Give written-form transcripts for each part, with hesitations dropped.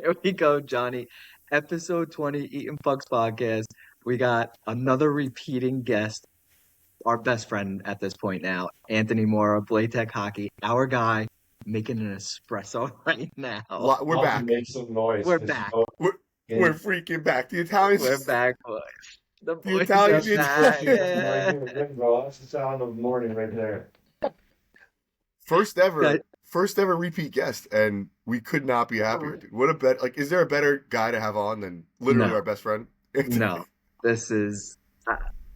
Here we go, Johnny. Episode 20, Eating Fucks Podcast. We got another repeating guest, our best friend at this point now, Anthony Morra, Bladetech Hockey, our guy making an espresso right now. We're back. Make some noise. We're back. We're freaking back. The Italians. We're back, boys. The boys Italians are back. Yeah. That's the sound of the morning right there. First ever repeat guest, and we could not be happier, dude. What a bet! Like, is there a better guy to have on than literally our best friend? No, this is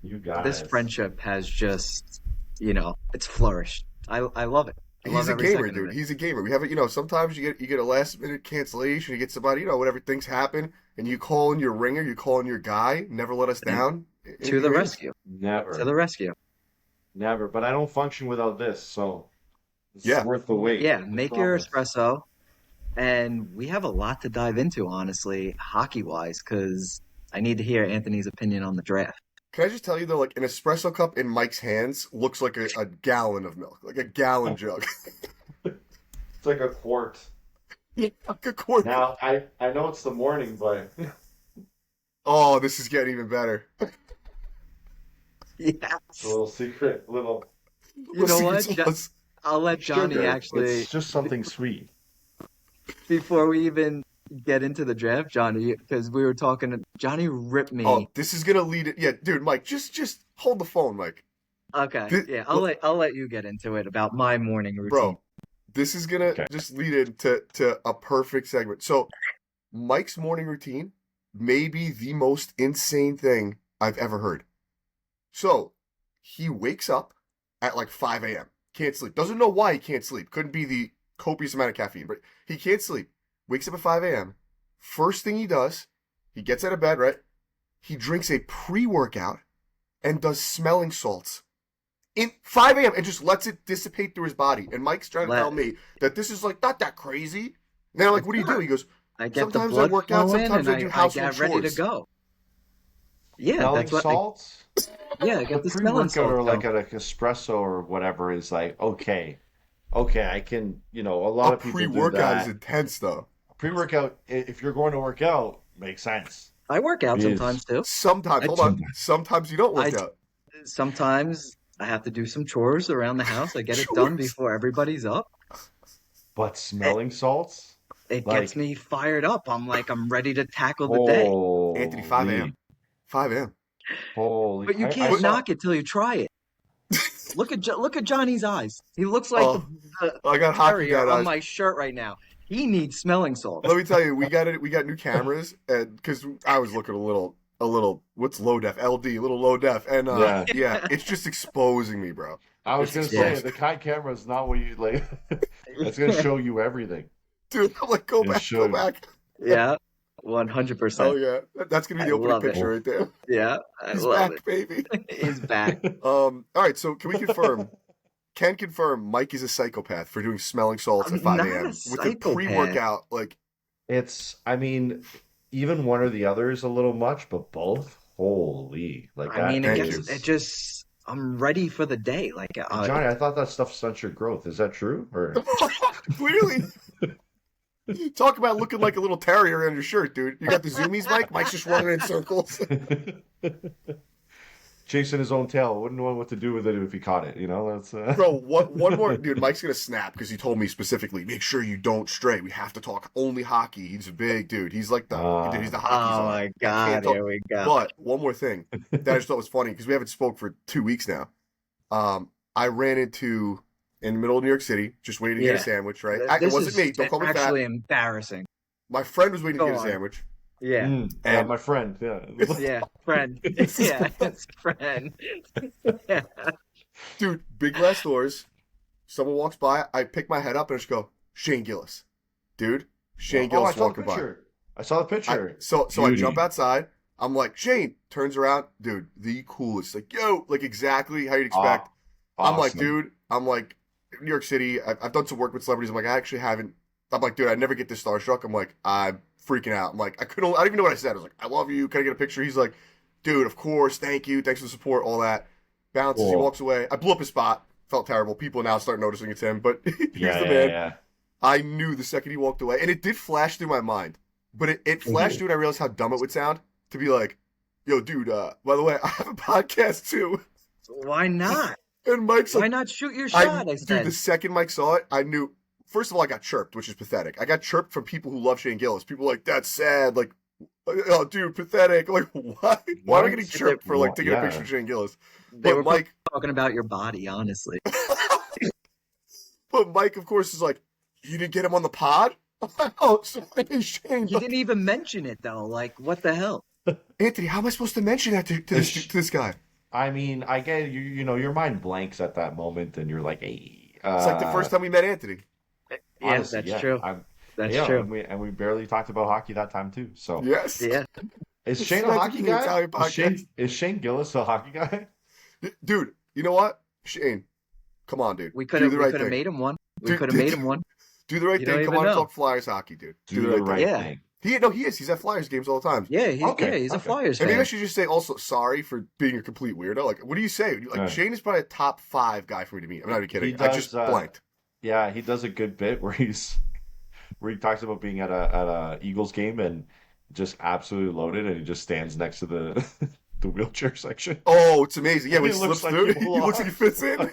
You guys. this friendship has just, it's flourished. I love it. He's a gamer, dude. He's a gamer. We have it. Sometimes you get a last minute cancellation. You get somebody, whatever things happen, and you call in your ringer. You call in your guy. Never let us down. To the rescue. Never. To the rescue. Never. But I don't function without this, so it's Yeah. worth the wait. Yeah, make your espresso. And we have a lot to dive into, honestly, hockey-wise, because I need to hear Anthony's opinion on the draft. Can I just tell you though, like an espresso cup in Mike's hands looks like a gallon of milk, like a gallon jug. It's like a quart. Like a quart. Now I know it's the morning, but Oh, this is getting even better. Yes. it's a little secret, little. You know what? I'll let Johnny sugar. actually, It's just something sweet. before we even get into the draft, Johnny, because we were talking, Johnny ripped me. Oh, this is gonna lead it. Yeah, dude, Mike, just hold the phone, Mike. Okay, yeah, I'll let you get into it about my morning routine. Bro, this is gonna just lead into a perfect segment. So, Mike's morning routine may be the most insane thing I've ever heard. So, he wakes up at like 5 a.m. Can't sleep. Doesn't know why he can't sleep. Couldn't be the copious amount of caffeine, but he can't sleep. Wakes up at 5 a.m. First thing he does, he gets out of bed, right? He drinks a pre-workout and does smelling salts in 5 a.m. and just lets it dissipate through his body. And Mike's trying to tell me that this is like not that crazy. And I'm like, what do you do? He goes, I get sometimes the blood I work out, flowing sometimes and I do I household get ready chores. to go. Yeah, Smelling that's what. salts. Yeah, I got the smelling Pre-workout or salts. like an espresso or whatever is like okay, I can. A lot A of people do pre-workout that. is intense, though. Pre-workout, if you're going to work out, makes sense. I work out Yes. sometimes too. Sometimes, hold on. Sometimes you don't work out. Sometimes I have to do some chores around the house. I get it done Chores? before everybody's up. But smelling salts, It Like- gets me fired up. I'm ready to tackle the day. Anthony, 5 a.m. 5 a.m. Holy! But you I can't saw- knock it till you try it. Look at Johnny's eyes. He looks like Oh, the I got hockey terrier guy on eyes. my shirt right now. He needs smelling salts. Let me tell you, we got new cameras, and because I was looking a little, what's low def? LD, a little low def, and yeah, it's just exposing me, bro. I was It's gonna say exposed. the Kai camera is not what you like. It's gonna show you everything. Dude, I'm like, go It back, go should. back. Yeah, Oh 100%. yeah, that's gonna be the I opening love it. picture right there. Yeah, I He's love back, baby. it. He's back. All right, so can we confirm? Can confirm Mike is a psychopath for doing smelling salts I'm at 5 not a.m. a with a psychopath. pre-workout. Like, I mean, even one or the other is a little much, but both, holy, like that. I mean, Thank it just, I'm ready for the day. Like, Johnny, I thought that stuff stunts your growth. Is that true? Or clearly. Talk about looking like a little terrier on your shirt, dude. You got the zoomies, Mike? Mike's just running in circles. chasing his own tail? Wouldn't know what to do with it if he caught it. That's Bro, one more. Dude, Mike's going to snap because he told me specifically, make sure you don't stray. We have to talk only hockey. He's a big dude. He's like he's the hockey oh czar. my Can't God, talk- here we go. But one more thing that I just thought was funny because we haven't spoke for 2 weeks now. I ran into in the middle of New York City, just waiting to get a Yeah. sandwich. Right? It This wasn't is me. Don't call me actually fat. embarrassing. My friend was waiting to Go get a on. sandwich. Yeah, yeah, And- my friend. Yeah. yeah, friend. Yeah, it's friend. Yeah. Dude, big glass doors. Someone walks by. I pick my head up and I just go, Shane Gillis. Dude, Shane I Gillis saw the walking by. picture. I saw the picture. So I Beauty. jump outside. I'm like, Shane, turns around. Dude, the coolest. Like, yo, like exactly how you'd expect. I'm like, Awesome. dude, New York City. I've done some work with celebrities. I'm like, I actually haven't. I'm like, dude, I never get this starstruck. I'm like, I'm freaking out. I'm like, I don't even know what I said. I was like, I love you. Can I get a picture? He's like, dude, of course. Thank you. Thanks for the support. All that. Bounces. He Cool. walks away. I blew up his spot. Felt terrible. People now start noticing it's him, but he's Yeah, the yeah, man. yeah. I knew the second he walked away, and it did flash through my mind. But it flashed through, and I realized how dumb it would sound to be like, "Yo, dude, by the way, I have a podcast too." Why not? And Mike's Why like, not shoot your shot? I dude, said. the second Mike saw it, I knew. First of all, I got chirped, which is pathetic. I got chirped from people who love Shane Gillis. People were like, "That's sad." Like, oh, dude, pathetic. I'm like, why? Why am I getting chirped for like taking a picture of Shane Gillis? They were Mike talking about your body, honestly. But Mike, of course, is like, "You didn't get him on the pod." Oh, sorry, Shane. You didn't even mention it though. Like, what the hell? Anthony, how am I supposed to mention that to this guy? I mean, I get you. You know, your mind blanks at that moment, and you're like, "Hey." It's like the first time we met Anthony. Yes, honestly, that's true. That's yeah, true. And we barely talked about hockey that time too. So Yes. Yeah. is Shane a It's hockey an guy? Italian podcast. Is Shane Gillis a hockey guy? Dude, you know what? Shane, come on, dude. We could Do have the right made him one. We Dude, could have made him one. Do the right You don't thing. Come even on and know. talk Flyers hockey, dude. Do the right Yeah. thing. He is. He's at Flyers games all the time. Yeah, he's Okay, he's a okay. Flyers And fan. maybe I should just say also sorry for being a complete weirdo. Like, what do you say? Like, Shane is probably a top 5 guy for me to meet. I'm not even kidding. I just blanked. Yeah, he does a good bit where he talks about being at a Eagles game and just absolutely loaded, and he just stands next to the the wheelchair section. Oh, it's amazing. Yeah, when he He looks slips like through, he he looks like he fits in.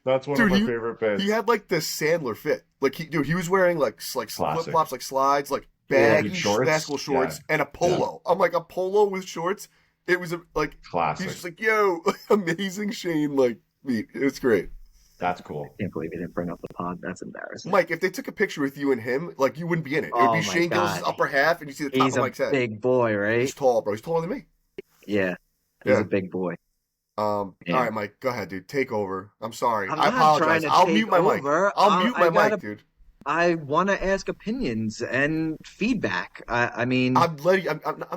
That's one Dude, of my favorite bits. He had like the Sandler fit. Like he was wearing like flip flops, like slides, like baggy basketball shorts, and a polo. I'm like, a polo with shorts. It was like Classic. He's just like, yo, amazing Shane. Like, meet. It's great. That's cool. I can't believe he didn't bring up the pod. That's embarrassing. Mike, if they took a picture with you and him, like you wouldn't be in it. It would Oh be my Shane God. Gillis' upper half, and you see the top He's of a Mike's head. big boy, right? He's tall, bro. He's taller than me. Yeah. He's Yeah. a big boy. Yeah. All right, Mike, go ahead, dude. Take over. I'm sorry. I'm I not apologize. trying to I'll take mute my mic. over. I'll mute my gotta- mic, dude. I want to ask opinions and feedback. I mean, I'm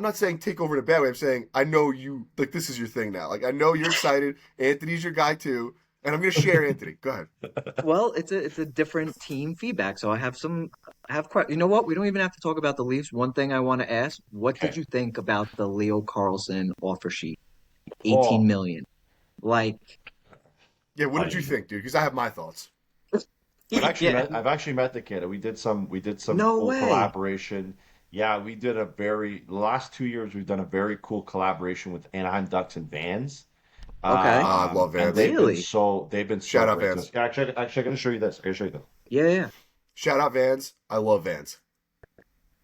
not saying take over in a bad way. I'm saying I know you, like, this is your thing now. Like, I know you're excited. Anthony's your guy too, and I'm gonna share Anthony. Go ahead. well, it's a different team feedback. So I have you know what? We don't even have to talk about the Leafs. One thing I want to ask: what did you think about the Leo Carlsson offer sheet? 18 million. Like, Yeah, what did you think, dude? Because I have my thoughts. I've actually met the kid. We did some No cool way. collaboration. Yeah, we did the last 2 years we've done a very cool collaboration with Anaheim Ducks and Vans. Okay. I love Vans. Really? They've been so Shout out great. Vans. Actually, I'm gonna show you this. I'm gonna show you this. yeah. Shout out Vans. I love Vans.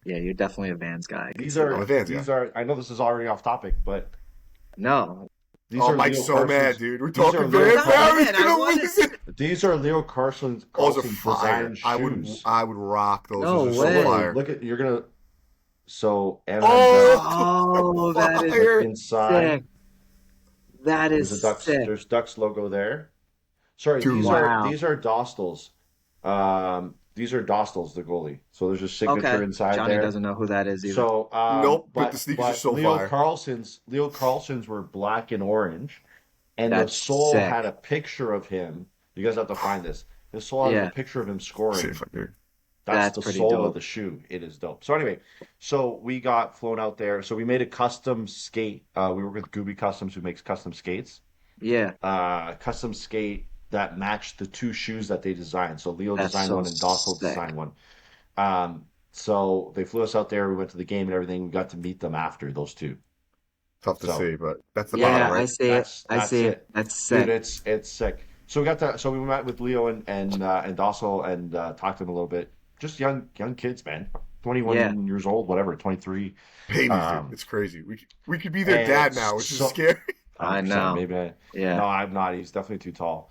Yeah, you're definitely a Vans guy. These I'm a Vans guy. are. I know this is already off topic, but No. these Oh, are Mike's Leo so Carlsson's- mad, dude. We're these are talking Leo Vans now. Carlsson. He's I gonna wanted- lose it. These are Leo Carlson's Those are fire. designed shoes. I would rock those. No Those are way. so fire. Look at you're gonna. So Anaheim Oh, Oh, that is fire. Ducks inside. sick. That There's is a Ducks. sick. There's Ducks logo there. Sorry, Dude, wow. these are Dostals. These are Dostals, the goalie. So there's a signature Okay. inside Johnny there. doesn't know who that is either. So Nope, but the sneakers are so Leo fire. Carlson's were black and orange, and the That's sole sick. had a picture of him. You guys have to find this. The sole had Yeah. a picture of him See scoring. if I can- That's the pretty sole dope. of the shoe. It is dope. So anyway, so we got flown out there. So we made a custom skate. We work with Gooby Customs, who makes custom skates. Yeah. Custom skate that matched the two shoes that they designed. So Leo That's designed so one and Dossel sick. designed one. So they flew us out there. We went to the game and everything. We got to meet them after those two. Tough to So- see, but that's the Yeah, bottom, I right? see it. I That's see it. it. That's sick. Dude, it's sick. So we got to. So we met with Leo and Dossel and talked to them a little bit. Just young kids, man. 21 Yeah. years old, whatever, 23. Babies, Um, dude. It's crazy. We could be their and dad now, which is so- scary. I 100%, know. Maybe I, Yeah. No, I'm not. He's definitely too tall.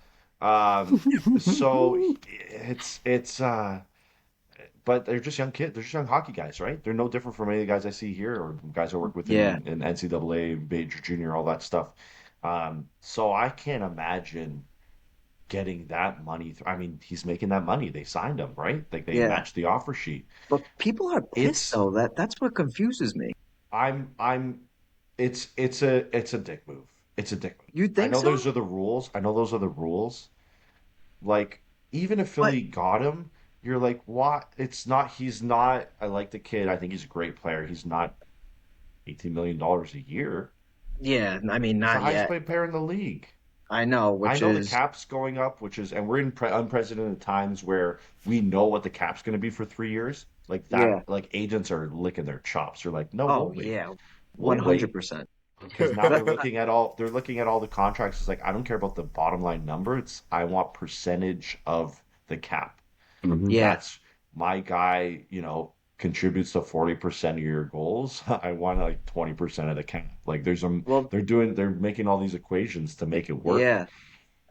So it's but they're just young kids. They're just young hockey guys, right? They're no different from any of the guys I see here or guys I work with Yeah. in NCAA, major, junior, all that stuff. So I can't imagine getting that money. I mean, he's making that money. They signed him, right? Like they Yeah. matched the offer sheet. But people are It's- pissed though. That's what confuses me. It's a dick move. It's a dick move. You I think know so? those are the rules. I know those are the rules. Like, even if Philly got him, you're like, what? He's not, I like the kid. I think he's a great player. He's not $18 million a year. Yeah, I mean, He's the not highest yet. paid player in the league. I know, I which know is the cap's going up, and we're in unprecedented times where we know what the cap's going to be for 3 years. Like that, Yeah. like agents are licking their chops. They're like, no, Oh we'll wait. yeah, We'll wait 100%. because now But they're looking at all the contracts. It's like I don't care about the bottom line number. It's I want percentage of the cap. Mhm. yeah, That's my guy, contributes to 40% of your goals. I want like 20% of the cap. Like well, they're making all these equations to make it work. yeah.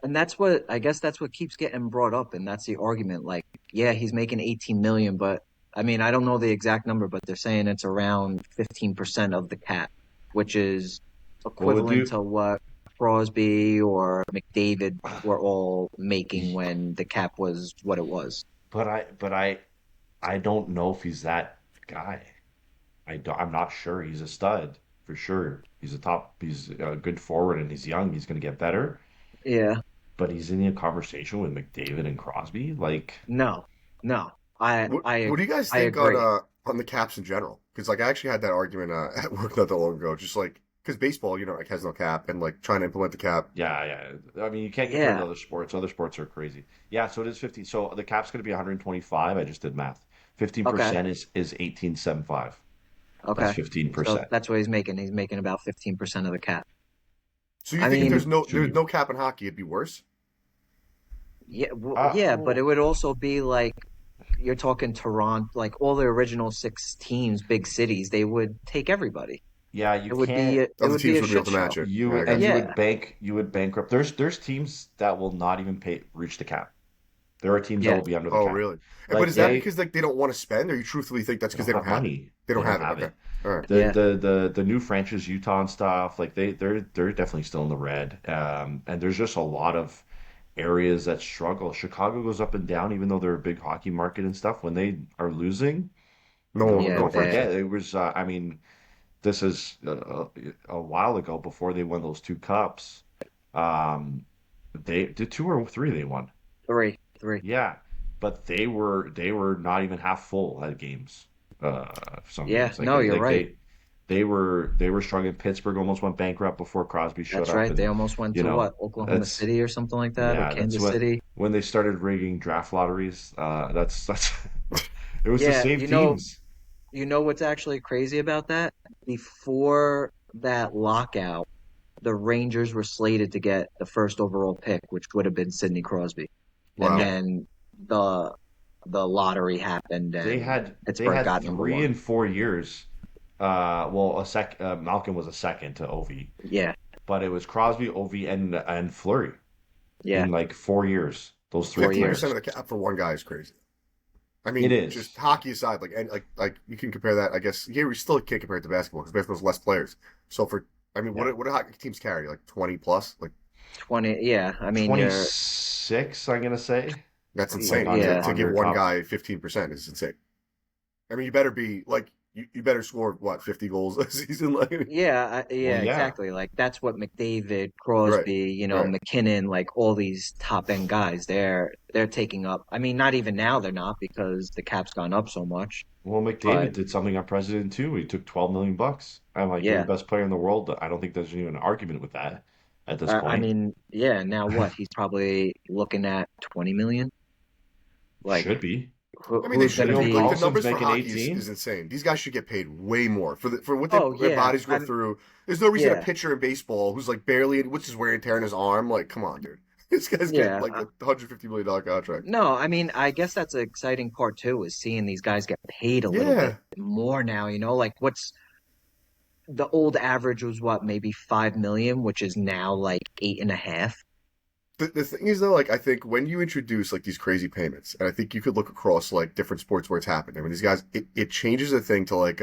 And that's what I guess that's what keeps getting brought up, and that's the argument. Like, yeah, he's making 18 million, but I mean, I don't know the exact number, but they're saying it's around 15% of the cap, which is What would equivalent do? to what Crosby or McDavid were all making when the cap was what it was. But I don't know if he's that guy. I'm not sure. He's a stud for sure. He's a good forward and he's young. He's going to get better. Yeah, But he's in a conversation with McDavid and Crosby. Like, no, no, I What I do you guys I think agree. on the Caps in general? Because like I actually had that argument at work not that long ago. Just like because baseball, like has no cap, and like trying to implement the cap. yeah, yeah. I mean, you can't compare it to Yeah, other sports. Other sports are crazy. Yeah, so it is 50. So the cap's going to be 125. I just did math. okay, 15% is 1875. That's okay. So 15%. that's what he's making. He's making about 15% of the cap. So you I think if mean, Should there's be. no cap in hockey, it'd be worse? yeah, yeah, but it Oh, would also be like you're talking Toronto, like all the original six teams, big cities, they would take everybody. yeah, you It would be can't. it Other would be teams a would be able shit to show. match it. You Yeah, I would and got you you. Yeah, would bankrupt. There's teams that will not even reach the cap. There are teams that yeah. will be under the Oh, cap. really? But Like is that Yeah, because like they don't want to spend, or you truthfully think that's they because don't they don't have have it? money. They They don't don't have it. have Okay. it. All right. The yeah, the the the new franchise Utah and stuff, like they're definitely still in the red. And there's just a lot of areas that struggle. Chicago goes up and down, even though they're a big hockey market and stuff. When they are losing, No one would yeah. go don't for it. Bad. forget it was. I mean, this is a while ago before they won those two cups. Um, they did two or three they won. Three. Yeah, but they were not even half full at games. Some Yeah, games no, you're like right. they were struggling. Pittsburgh almost went bankrupt before Crosby showed That's up, right. They and almost went you to know what, Oklahoma that's City or something like that, or yeah that's Kansas what City. when they started rigging draft lotteries. That's it was the Yeah, same teams. you know what's actually crazy about that? Before that lockout, the Rangers were slated to get the first overall pick, which would have been Sidney Crosby. And Wow. Yeah, then the the lottery happened they and had they Pittsburgh had got number three one. and 4 years. Well, Malcolm was a second to Ovi, Yeah, but it was Crosby, Ovi, and Fleury yeah, in like 4 years. Those three 15% years. of players. the cap for one guy is crazy. I It mean, just is. hockey aside, like and like you can compare that. I guess here we still can't compare it to basketball because basketball's less players. So for I mean, Yeah. what do hockey teams carry? Like 20 plus? Like 20, yeah. I mean, you're, 26, I'm gonna say, that's like insane. under To yeah, to give under one top. guy 15% is insane. I mean, you better be like you better score what 50 goals a season. Like Well, yeah, yeah, exactly. Like that's what McDavid, right, Crosby, right. McKinnon, like all these top end guys, they're taking up. I mean, not even now they're not because the cap's gone up so much. well, But McDavid did something on President too. He took 12 million bucks. I'm like, you're the yeah, best player in the world. I don't think there's even an argument with that at this I point. mean, yeah. Now what? He's probably looking at 20 million. Like Should be. I mean, they who's going to should Leo be like the be? Carlson's numbers for making hockey is 18. insane. These guys should get paid way more for what Oh their yeah, bodies go I'm through. There's no reason a yeah, pitcher in baseball who's like barely what's his wear and tear in his arm. Like, come on, dude. This guy's getting yeah. like a $150 million contract. No, I mean, I guess that's the exciting part too, is seeing these guys get paid a little bit Yeah. more now, like what's the old average was what, maybe 5 million, which is now like eight and a half. The thing is though, like I think when you introduce like these crazy payments, and I think you could look across like different sports where it's happened. I mean, these guys, it changes the thing to like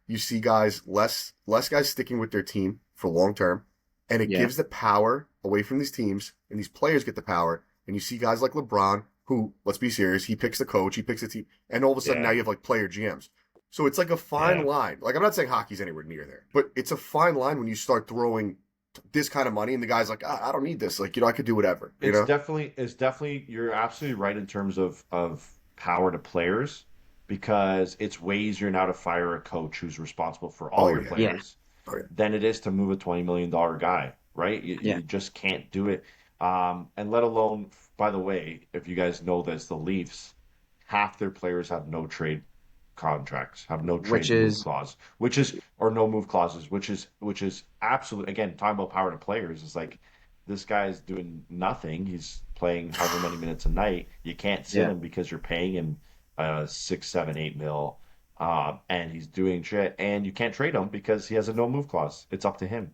you see guys less guys sticking with their team for long term, and it Yeah, gives the power away from these teams, and these players get the power, and you see guys like LeBron who, let's be serious, he picks the coach, he picks the team, and all of a sudden now Yeah, you have like player GMs. So it's like a fine yeah. line. Like I'm not saying hockey's anywhere near there, but it's a fine line when you start throwing this kind of money, and the guy's like, I don't need this. Like, I could do whatever, It's definitely you're absolutely right in terms of power to players because it's way easier now to fire a coach who's responsible for all Oh your yeah, yeah, players oh yeah. than it is to move a $20 million guy, right? You, yeah. you just can't do it. And let alone, by the way, if you guys know this, the Leafs, half their players have no trade contracts, have no which trade move is clause, or no move clauses, which is absolute. Again, talking about power to players is like this guy's doing nothing. He's playing however many minutes a night. You can't sit yeah. him because you're paying him 6, 7, 8 mil, and he's doing shit, and you can't trade him because he has a no move clause. It's up to him.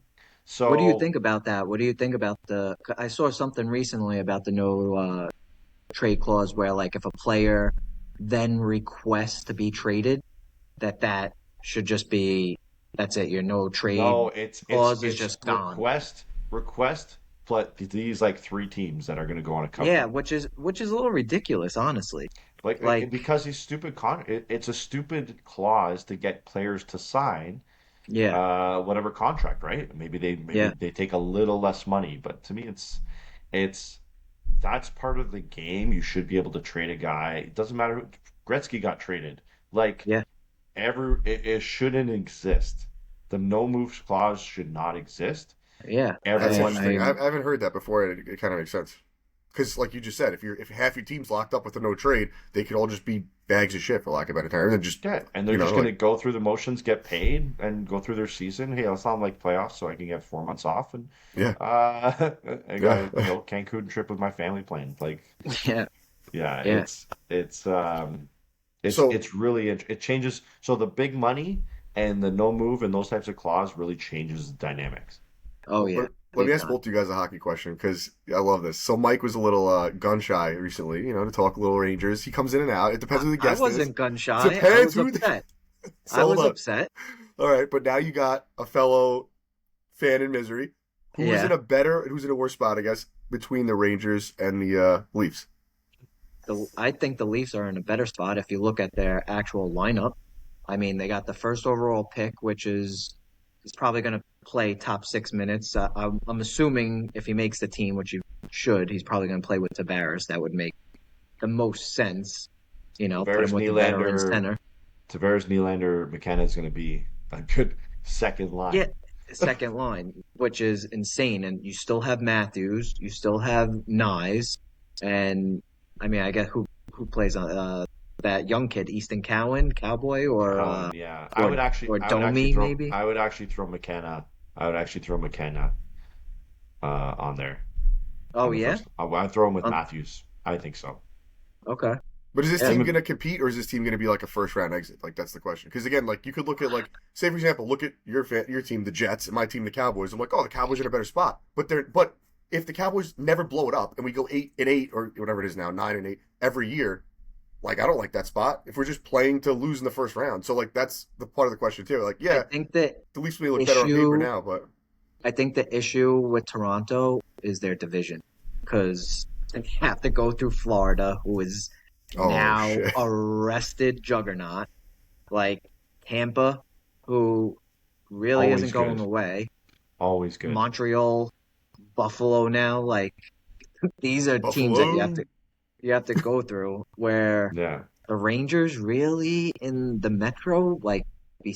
What do you So think about that? What do you think about I saw something recently about the no trade clause where like if a player then requests to be traded, that should just be that's it. Your no trade no, it's it's clause is it's just gone. request, but these like three teams that are going to go on a cup Yeah, run. which is a little ridiculous, honestly. Like Like, because he's stupid it's a stupid clause to get players to sign yeah, whatever contract, right? Maybe yeah, they take a little less money, but to me it's that's part of the game. You should be able to trade a guy. It doesn't matter who Gretzky got traded. Like yeah, it shouldn't exist. The no moves clause should not exist. yeah. That's I, Everyone interesting. I I haven't heard that before. It kind of makes sense. Because, like you just said, if half your team's locked up with a no trade, they could all just be bags of shit, for lack of a better term. And then just, Yeah, and they're just going to like, go through the motions, get paid, and go through their season. Hey, it's not like playoffs, so I can get 4 months off, and yeah, I got yeah. a Cancun trip with my family planned. Like, yeah, yeah, yeah. it's So really it changes. So the big money and the no move and those types of clause really changes the dynamics. Oh yeah, let me big ask time. both you guys a hockey question because I love this. So Mike was a little gun shy recently, to talk a little Rangers. He comes in and out. It depends who the I guest is. wasn't gun shy. I Depends was who. The... upset. I So hold was on. upset. All right, but now you got a fellow fan in misery Yeah. who's in a worse spot, I guess, between the Rangers and the Leafs. I think the Leafs are in a better spot if you look at their actual lineup. I mean, they got the first overall pick, which is probably going to play top 6 minutes. I'm assuming if he makes the team, which he should, he's probably going to play with Tavares. That would make the most sense. Put him Tavares with the veteran Nylander, center. McKenna is going to be a good second Yeah, line. second line, which is insane. And you still have Matthews, you still have Nyes, and I mean, I guess who plays on that young kid, Easton Cowan, Cowboy, Cowan, yeah. or Domi maybe. I would actually throw McKenna. I would actually throw McKenna on there Oh on the yeah, first. I'd throw him with um, Matthews. I think so. okay, But is this yeah, team Him, going to compete, or is this team going to be like a first round exit? Like that's the question. Because again, like you could look at like, say for example, look at your team, the Jets, and my team, the Cowboys. I'm like, oh, the Cowboys are in a better spot. But if the Cowboys never blow it up and we go 8-8 or whatever it is now, 9-8 every year, like I don't like that spot. If we're just playing to lose in the first round, so like that's the part of the question too. Like, I yeah, think the the Leafs may look better on paper issue. now, but I think the issue with Toronto is their division because they have to go through Florida, who is oh now shit, a rested juggernaut, like Tampa, who really isn't always going good. away. Always good. Montreal, Buffalo now, like these are teams that Buffalo. you have to go through where Yeah. the Rangers really in the Metro, like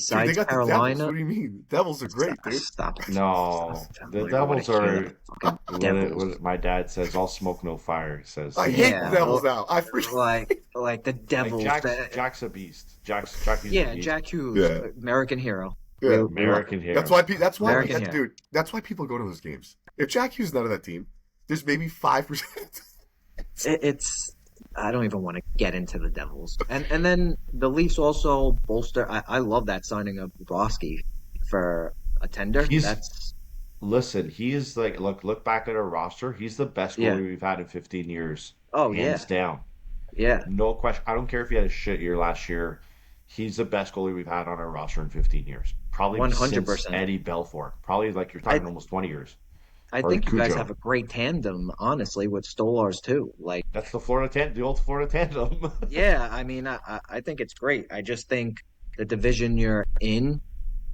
Dude, they besides got the Devils. Carolina. What do you mean? Devils are Stop, great, dude. stop it. No, I the don't even want Devils to hear the are fucking Devils. what my dad says. All smoke, no fire. Says I hate the Yeah, Devils now. I forget. like the like Devils. Jack's a beast. Jack is a Yeah, beast. Jack Hughes, Yeah, American hero. yeah. We love American That's hero. why. That's why, American hero. dude. That's why people go to those games. If Jack Hughes is not on that team, there's maybe 5%. It's. I don't even want to get into the Devils, and then the Leafs also bolster. I love that signing of Broski for a tender. He's That's listen. He is like look back at our roster. He's the best yeah. goalie we've had in 15 years, Oh yeah, hands down. yeah. No question. I don't care if he had a shit year last year. He's the best goalie we've had on our roster in 15 years. Probably since 100%. Eddie Belfour. Probably like you're I talking almost 20 years. I Or think you guys Cujo. have a great tandem, honestly, with Stolars too. Like, That's the old Florida tandem. yeah, I mean, I think it's great. I just think the division you're in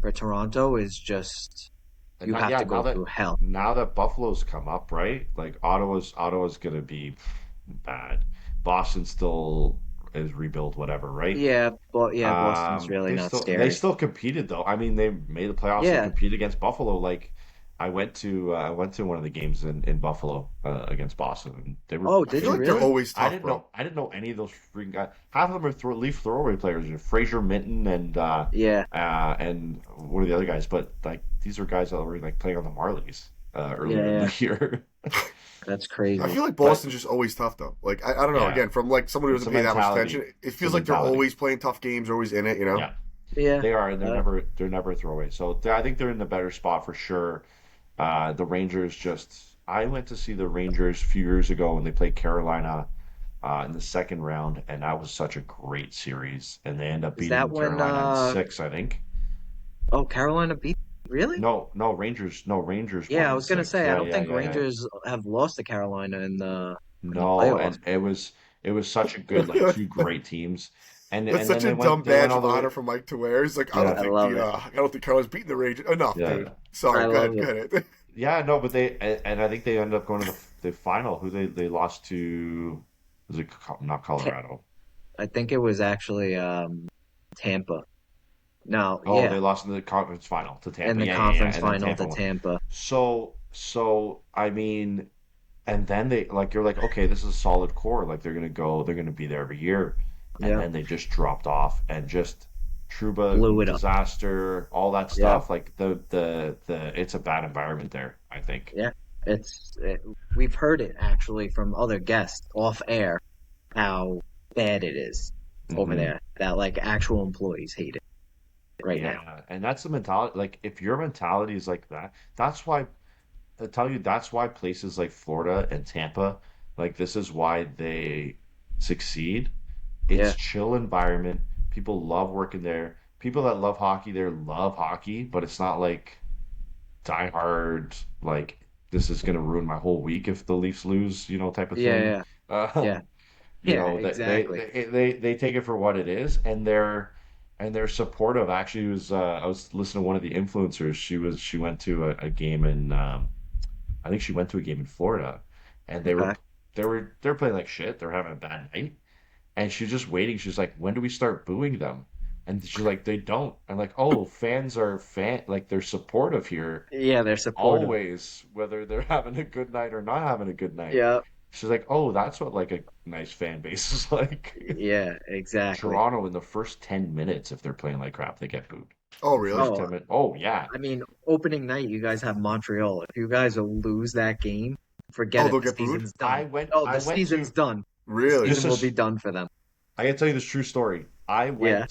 for Toronto is just And you now, have yeah, to go through hell. now that Buffalo's come up, right? Like Ottawa's gonna be bad. Boston still is rebuild, whatever, right? Yeah, but yeah, Boston's really not They scary. still competed though. I mean, they made the playoffs and Yeah, compete against Buffalo. Like I went to one of the games in Buffalo against Boston, and they were Oh, I did feel you like they're really? always tough, bro. I didn't know any of those freaking guys. Half of them are Leaf throwaway players. You know, Fraser Minton Yeah, and one of the other guys, but like these are guys that were like playing on the Marlies yeah, earlier in yeah. the year. That's I crazy. feel like But Boston's just always tough though. Like I don't know. yeah, Again, from like someone who it's a doesn't pay that much mentality. attention, it It's a feels like they're mentality. always playing tough games, always in it. You know. Yeah, Yeah. they are, and Uh, they're never a throwaway. So I think they're in the better spot for sure. The Rangers just I went to see the Rangers a few years ago when they played Carolina in the second round, and that was such a great series. And they end up is that beating when? Carolina in six, I think. Oh, Carolina beat. Really? No, Rangers won Yeah, I in was gonna six. say I Yeah, don't yeah, think yeah, yeah. Rangers have lost to Carolina in the No, playoffs. and it was such a good like two great teams, That's and then such a dumb they went badge all of the way. honor for Mike to wear. He's like, Yeah, I love it. I don't think Carolina's beating the Rangers enough, dude. yeah, Sorry, I go love ahead, go it. ahead. yeah. No, but and I think they ended up going to the final. Who they lost to? Was it not Ta- Colorado? I think it was actually Tampa. No, Oh, they yeah, lost in the conference final to in Tampa. the Yeah. conference And then final Tampa to won. Tampa. So I mean, and then they like you're like, okay, this is a solid core. Like they're gonna be there every year, and Yeah, then they just dropped off and just Truba blew it up. disaster, all that Yeah, stuff. Like the it's a bad environment there. I think. yeah. We've heard it actually from other guests off air how bad it is over Hmm. there. That like actual employees hate it right now. Yeah, and that's the mentality. Like if your mentality is like that, that's why I tell you that's why places like Florida and Tampa, like this is why they succeed. It's Yeah, chill environment. People love working there. People that love hockey there love hockey, but it's not like die hard, like this is gonna ruin my whole week if the Leafs lose, type of yeah, thing. yeah, yeah, Um, yeah. that Exactly. they take it for what it is, and they're supportive. Actually, I was listening to one of the influencers. She went to a game in I think she went to a game in Florida, and Okay. they were playing like shit. They're having a bad night, and she's just waiting. She's like, when do we start booing them? And she's like, they don't. I'm like, oh, fans are like they're supportive here Yeah, they're supportive. always, whether they're having a good night or not having a good night. Yeah, She's like, oh, that's what like a nice fan base is like. yeah, exactly. Toronto in the first 10 minutes, if they're playing like crap, they get booed. Oh, First really? 10 Oh, minutes. Oh, yeah. I mean, opening night, you guys have Montreal. If you guys will lose that game, forget Oh, it. they'll The get booed? season's done. Oh, I the went season's to, done. The Really? this season will is, be done for them. I can tell you this true story. Yeah.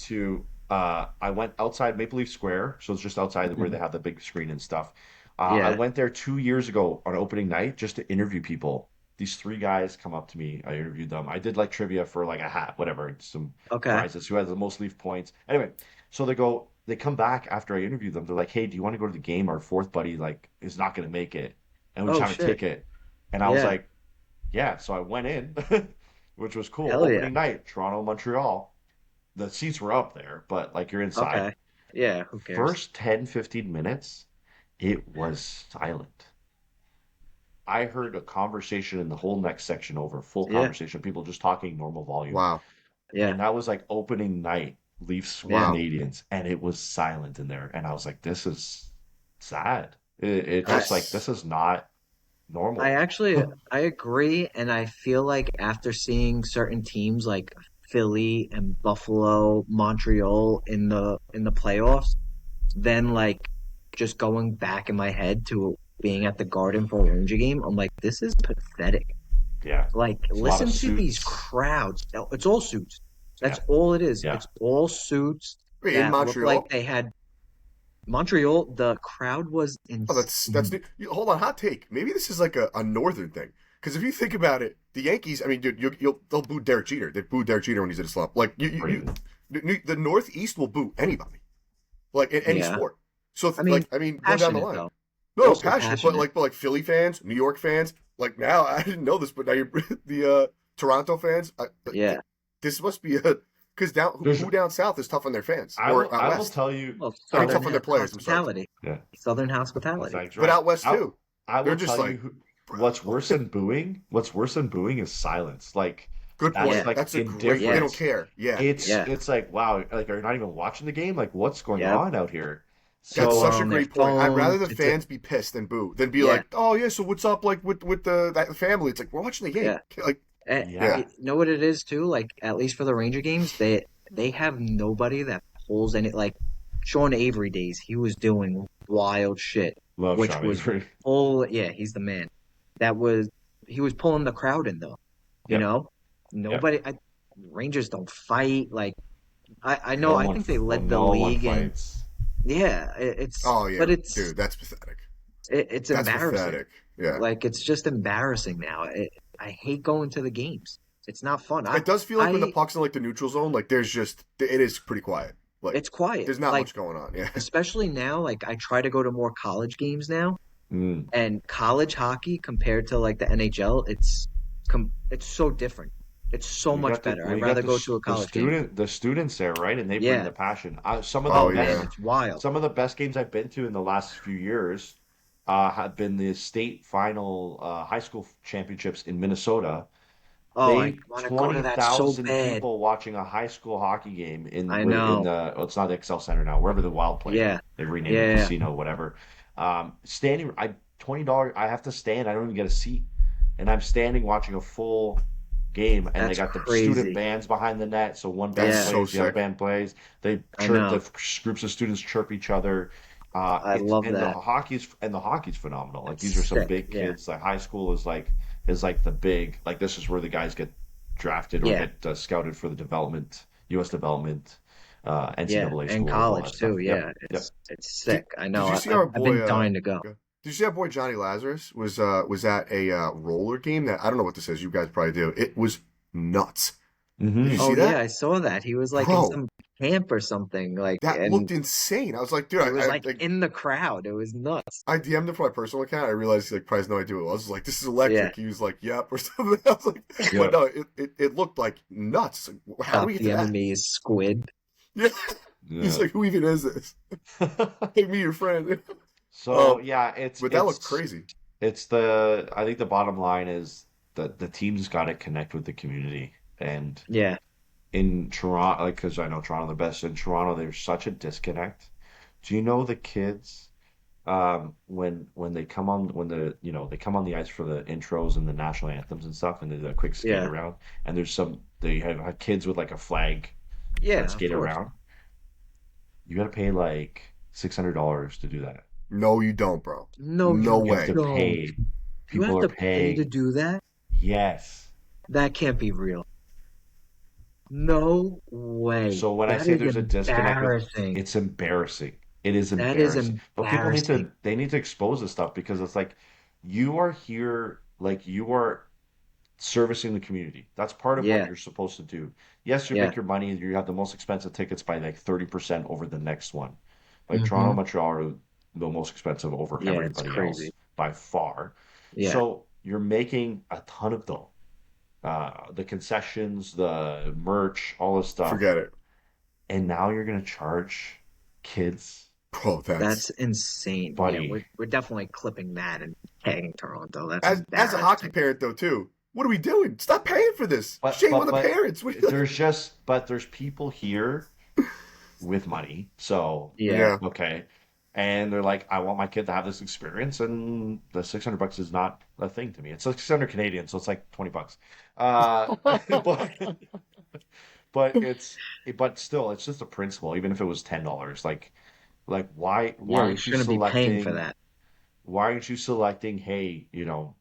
I went outside Maple Leaf Square, so it's just outside where they Mhm. have the big screen and stuff. I Yeah. went there 2 years ago on opening night just to interview people. These three guys come up to me. I interviewed them. I did like trivia for like a hat, whatever, some Okay. prizes. Who has the most Leaf points? Anyway, so they come back after I interviewed them. They're like, "Hey, do you want to go to the game? Our fourth buddy like is not going to make it, and we just Oh have a shit. ticket." And I was Yeah. like, "Yeah." So I went in, which was cool. Hell yeah. Opening night, Toronto, Montreal. The seats were up there, but like you're inside. Okay. Yeah. Who cares? First 10, 15 minutes, it was silent. I heard a conversation in the whole next section over, full Yeah. conversation, people just talking normal volume. Wow. Yeah. And that was like opening night, Leafs Yeah. Wow. Canadians, and it was silent in there. And I was like, this is sad. It I just like, That's this is not I normal. actually I agree, and I feel like after seeing certain teams like Philly and Buffalo, Montreal in the playoffs, then like just going back in my head to being at the Garden for a Ranger game, I'm like, this is pathetic. Yeah. Like, It's a lot of listen to these suits. crowds. It's all suits. That's Yeah. all it is. Yeah. It's all suits wait, in that look like Montreal. they had Montreal. The crowd was Oh, that's insane. new. Hold on, hot take. Maybe this is like a northern thing. Because if you think about it, the Yankees. I mean, dude, they'll boo Derek Jeter. They booed Derek Jeter when he's in a slump. Like Crazy. the Northeast will boo anybody, like in any Yeah. sport. So I mean, I mean, go down the passionate line. though. No, Also passionate, but passionate. like Philly fans, New York fans. Like now, I didn't know this, but now you're the Toronto fans. Yeah. This must be a because There's, who down south is tough on their fans or out I will west. tell you, Well, I mean, I tough Southern on their players. I'm sorry, hospitality. yeah. Southern Well, hospitality. thanks, but right. out west too. I They're will just tell like, you bro. what's worse than booing is silence. Like Good that's Yeah. point. like That's a great. They don't indifference. care. Yeah. It's Yeah. it's like wow, like are you not even watching the game? Like what's going Yep. on out here? That's People So are such a on their great point. I'd rather phones. the It's a fans be pissed than boo than be yeah, like, oh yeah, so what's up like with that family? It's like we're watching the game. yeah. Like, yeah, yeah, You know what it is too? Like at least for the Ranger games, they have nobody that pulls any like Sean Avery days. He was doing wild shit, love which Sean was Avery. full. Yeah, he's the man. That was he was pulling the crowd in though. You Yep, know, yep. nobody. Rangers don't fight. Like I know. No I one, think they well, led the no one league and fights. yeah, oh yeah, but dude, that's pathetic. it's That's embarrassing. pathetic. Yeah, Like it's just embarrassing now. I hate going to the games. It's not fun. it does feel like when the I puck's in like the neutral zone, like there's just it is pretty quiet. Like it's quiet. there's not Like much going on. Yeah. especially now, like I try to go to more college games now, Mm. and college hockey compared to like the NHL, it's so different. It's so You much got better. well, I'd you got rather go to a college game. the students there, right? And they bring Yeah. the passion. Oh yeah. It's wild. Some of the best games I've been to in the last few years have been the state final high school championships in Minnesota. Oh, I They want to go to that so 20,000 bad. people watching a high school hockey game I in know. the well, it's not the Excel Center now, wherever the Wild play. Yeah. They renamed the Yeah. casino, whatever. Standing, I $20. I have to stand. I don't even get a seat, and I'm standing watching a full game, and they That's got the student crazy. bands behind the net. So one band That's Yeah, so plays, the other sick. band plays. They I chirp. The know. groups of students chirp each other. I It's love and that. the hockey's phenomenal. Like these are It's some sick. big Yeah. kids. Like high school is like the big like this is where the guys get drafted or Yeah. get scouted for the development, U.S. development, Yeah. NCAA And school, all that college stuff. too. Yep, Yeah. yep. It's Did sick. I Did know. you see our I've boy? been dying to go. Okay. Did you see our boy Johnny Lazarus was at a roller game that I don't know what this is. You guys probably do. It was nuts. Did you Hmm. see Oh yeah, that, I saw that. He was like in bro? some camp or something, like, That and looked insane. I was like, dude, he was like like in the crowd. It was nuts. I DM'd him for my personal account. I realized he like probably has no idea what it was. I was like, this is Yeah. electric. He was like, yep, or something. I was like, but Yep. no, it looked like nuts. Like, how do we Top get the to that? enemy is squid. Yeah. He's Yeah. like, who even is this? Make me your friend. So yeah, But that looked crazy. it's the I think the bottom line is that the team's got to connect with the community and Yeah. in Toronto, like because I know Toronto the best in Toronto, there's such a disconnect. Do you know the kids when they come on when they come on the ice for the intros and the national anthems and stuff and they do a quick skate Yeah. around and they have kids with like a flag that Yeah, of skate course. around. You got to pay like $600 to do that. No, you don't, bro. No, No you You have to way. don't. pay. You People have are to pay to paying. do that? Yes. That can't be real. No way. So when I That say is there's a disconnect with, embarrassing. it's embarrassing. It is That is embarrassing. But people embarrassing. they need to expose this stuff because it's like you are here, like you are servicing the community. That's part of what Yeah. you're supposed to do. Yes, you Yeah. make your money. You have the most expensive tickets by like 30% over the next one. Like Toronto, Hmm. Montreal are the most expensive over Yeah, it's everybody crazy. else by far. Yeah. So you're making a ton of dough. The concessions, the merch, all this stuff, Forget it. and now you're gonna charge kids, Bro, That's insane. Yeah, buddy. we're definitely clipping that and tagging Toronto. That's As a hockey embarrassing. parent though too. What are we doing? Stop paying for this. But Shame on but the but parents. What are you- there's people here with money, so Yeah. Yeah. okay, and they're like, I want my kid to have this experience, and the $600 is not a thing to me. It's like 600 Canadian, so it's like $20. But but still, it's just a principle. Even if it was $10, like why Yeah, you aren't you shouldn't be paying for selecting? that. Why aren't you selecting? Hey,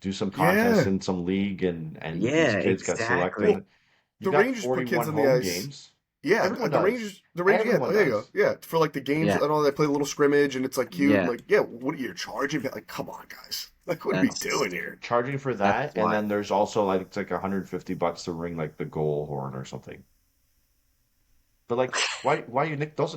do some contests Yeah. in some league, and these Yeah, kids got exactly. Well, selected. You the got Rangers put kids 41 on the home ice. games. Yeah, Everyone like does. the Rangers, yeah, Everyone there you go. does. Yeah, for like the games Yeah. and all, they play a little scrimmage and it's like cute. And Yeah. like, yeah, what are you charging? Like, come on, guys. Like, what are we That's doing here? Charging for that's that, and why. then there's also like it's like $150 to ring like the goal horn or something. But like, why you nick those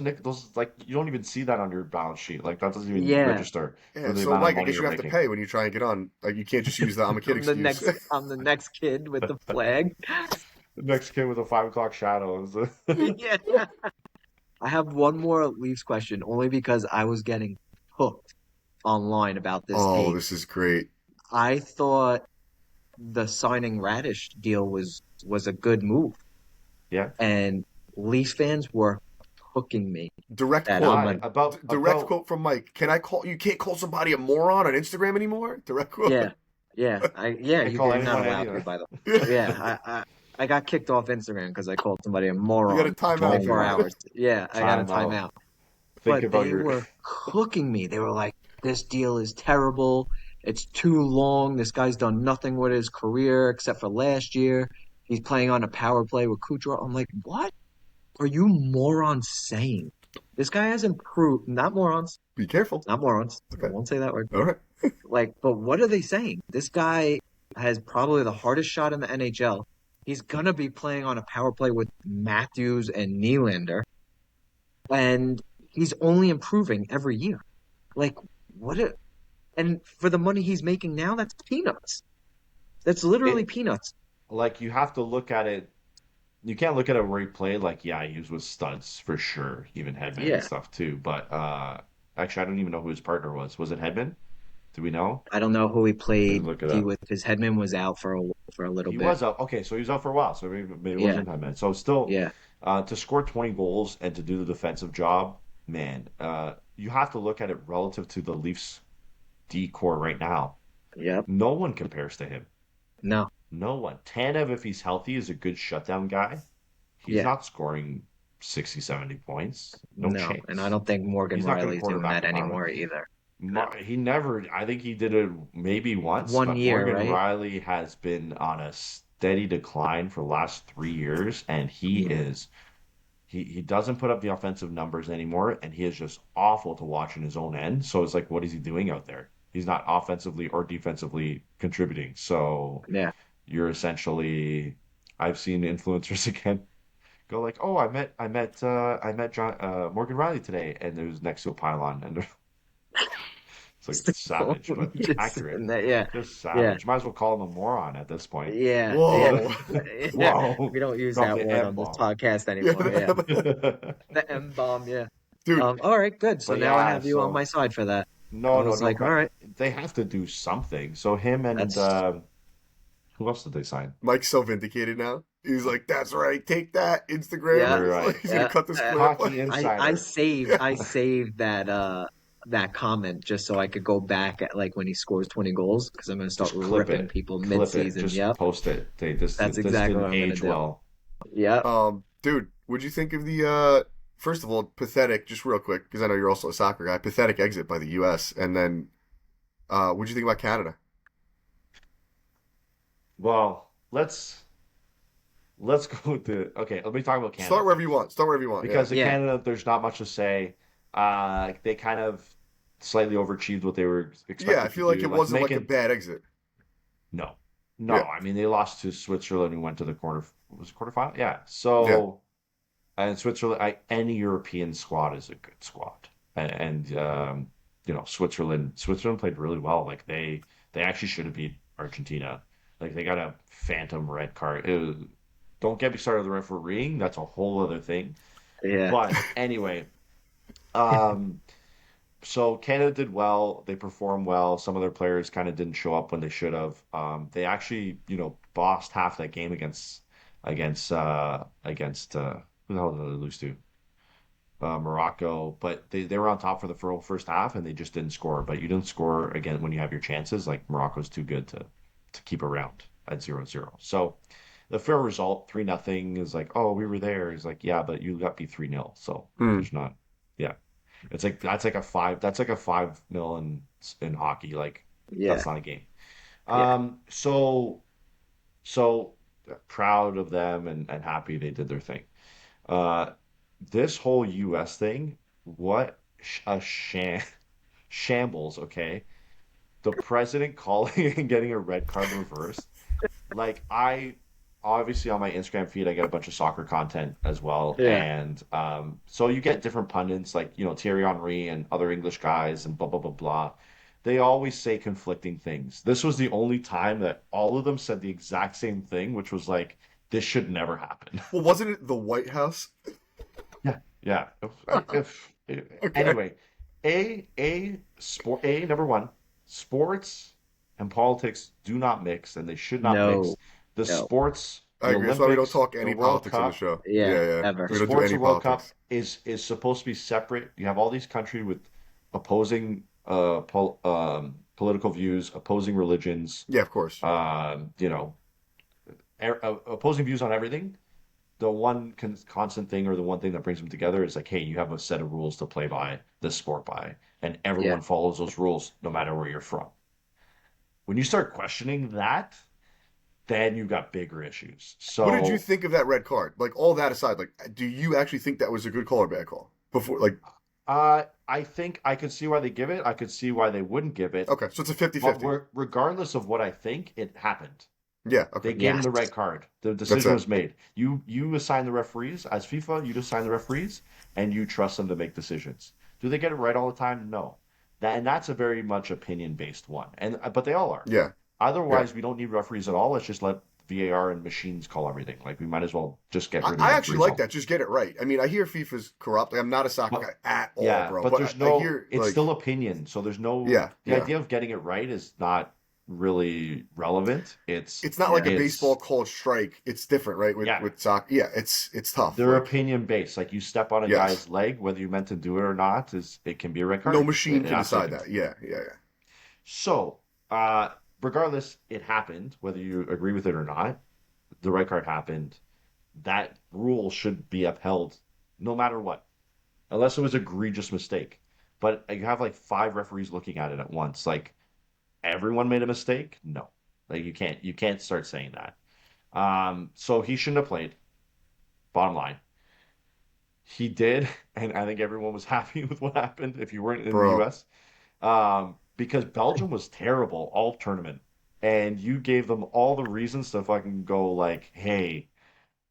like you don't even see that on your balance sheet. Like that doesn't even Yeah. register for Yeah, the so amount of Mike, I money guess you're you have to making. pay when you try and get on. Like, you can't just use the I'm a kid I'm the excuse. next I'm the next kid with the flag. The next kid with a 5 o'clock shadow is Yeah. I have one more Leafs question, only because I was getting hooked online about this Oh, take. this is great. I thought the signing Radish deal was a good move, yeah. and Leafs fans were cooking me Direct that quote. I'm Why? a Direct About quote from Mike. Can I call you? Can't call somebody a moron on Instagram anymore. Direct quote. yeah, yeah. can't call You're not anyone allowed any. to, by the Yeah. way. Yeah, I got kicked off Instagram because I called somebody a You got a moron for timeout for 24 that. hours. Yeah, I got a Time out. timeout. Think But about they your. were cooking me. They were like, "This deal is terrible. It's too long. This guy's done nothing with his career except for last year. He's playing on a power play with Kucherov." I'm like, "What are you morons saying? This guy has improved. Not morons. Be careful. Not morons. I Okay. won't say that word. All right. Like, but what are they saying? This guy has probably the hardest shot in the NHL. He's gonna be playing on a power play with Matthews and Nylander, and he's only improving every year. Like, what? And for the money he's making now, that's peanuts. That's literally It peanuts. like you have to look at it. You can't look at it where he played. Like, yeah, he was with studs for sure, even Hedman and Yeah, stuff too. But actually, I don't even know who his partner was. Was it Hedman? Do we know? I don't know who he Let me played look it D up. with because Hedman was out for a little He bit. was out. Okay, so he was out for a while. So maybe it Yeah, wasn't Hedman. So still, yeah, to score 20 goals and to do the defensive job, man, you have to look at it relative to the Leafs D core right now. yep. No one compares to him. No, No one. Tanev, if he's healthy, is a good shutdown guy. He's yeah, not scoring 60, 70 points. No no. And I chance. don't think Morgan He's not going to Riley's doing quarterback that a power play. anymore either. No, He never, I think he did it maybe once, one but year, Morgan right? Riley has been on a steady decline for the last 3 years, and Yeah, he doesn't put up the offensive numbers anymore, and he is just awful to watch in his own end. So it's like, what is he doing out there? He's not offensively or defensively contributing. So yeah. you're essentially, I've seen influencers again go like, oh, I met John Morgan Riley today, and there's next to a pylon, and it's like savage, but Just accurate, sitting there. Yeah, just yeah, savage. Might as well call him a moron at this point. yeah, yeah, Whoa. yeah. Whoa, We don't use drop that the word M on this bomb. podcast Yeah. anymore. Yeah, the M bomb. Yeah. Dude, All right, good. So But now I yeah, have you on my so side for that. I no, no, was no, like, all but right, they have to do something. So him and that's who else did they sign? Mike's so vindicated now. He's like, that's right. Take that, yeah, You're Instagrammers. Like, right. he's going to yeah. cut this clip. Hockey I Insider. saved Yeah. I saved that comment just so I could go back at like when he scores 20 goals because I'm gonna start Just ripping people clip it, mid-season. just Yep, post it. that's This exactly what didn't I'm gonna age do. well. Yep. Dude, what'd you think of the, first of all, pathetic, just real quick, because I know you're also a soccer guy, pathetic exit by the U.S. And then, what'd you think about Canada? Well, let's go with the okay. Let me talk about Canada Start wherever you first want. Start wherever you want. Yeah. because in Yeah. Canada there's not much to say. They kind of slightly overachieved what they were Yeah, I expected to feel like do. it Like wasn't like a making bad exit. no, no. Yeah. I mean they lost to Switzerland and went to the was it quarterfinal? Yeah. Yeah. So and Switzerland, any European squad is a good squad, and Switzerland played really well. Like they actually should have beat Argentina. Like they got a phantom red card. Don't get me started on the refereeing. That's a whole other thing. Yeah. But anyway, um, so Canada did well. They performed well. Some of their players kind of didn't show up when they should have. They actually, bossed half that game against who the hell did they lose to? Morocco. But they were on top for the first half and they just didn't score. But you didn't score again when you have your chances. Like Morocco's too good to keep around at 0-0. So the fair result, 3-0 is like, oh, we were there. It's like, yeah, but you got beat 3-0. So Hmm. there's not, yeah. It's like that's like a 5-0 in hockey. Like Yeah. that's not a game. Yeah. So proud of them and happy they did their thing. Uh, this whole U.S. thing, what a shambles. Okay, the president calling and getting a red card reversed. Like I obviously on my Instagram feed I get a bunch of soccer content as well, Yeah. and so you get different pundits like Thierry Henry and other English guys and blah blah blah blah. They always say conflicting things. This was the only time that all of them said the exact same thing, which was like, this should never happen. Well, wasn't it the White House? Yeah, yeah. Okay. Anyway, number one, sports and politics do not mix, and they should not mix. No. The No. sports I the agree. That's why we don't Olympics, talk the any World politics on the Cup, show. Yeah, Yeah, yeah. ever. the We don't do sports any of World Cup politics. is supposed to be separate. You have all these countries with opposing political views, opposing religions, Yeah, of course. you know, opposing views on everything. The one constant thing or the one thing that brings them together is like, hey, you have a set of rules to play by, this sport by, and Yeah. everyone follows those rules no matter where you're from. When you start questioning that, then you've got bigger issues. What did you So think of that red card? Like all that aside, like do you actually think that was a good call or bad call? Before like I think I could see why they give it. I could see why they wouldn't give it. okay, so it's a 50 But 50. regardless of what I think, it happened. Yeah, okay. They gave him Yes. the red card. The That's decision it. was made. You assign the referees as FIFA. You assign the referees, and you trust them to make decisions. Do they get it right all the time? No. That's a very much opinion based one, and but they all are. Yeah. Yeah. Otherwise, we don't need referees at all. Let's just let VAR and machines call everything. Like we might as well just get rid of I the actually referees like all. that. Just get it right. I mean, I hear FIFA's corrupt. Like, I'm not a soccer But guy at all, yeah, bro. but But there's I no. hear It's like still opinion, so there's no. yeah, The yeah. idea of getting it right is not really relevant. It's not like a baseball It's called strike. It's different, right? With yeah. with soccer. Yeah, it's tough. They're Like opinion based. Like you step on a yes. guy's leg, whether you meant to do it or not, is it can be a red No card. machine It can decide absolutely that. can. Yeah, yeah, yeah. So, uh, regardless, it happened. Whether you agree with it or not, the red card happened. That rule should be upheld, no matter what, unless it was an egregious mistake. But you have like five referees looking at it at once. Like everyone made a mistake. No, like you can't start saying that. So he shouldn't have played. Bottom line. He did, and I think everyone was happy with what happened if you weren't in the Bro. US. Because Belgium was terrible all tournament. And you gave them all the reasons to fucking go like, hey,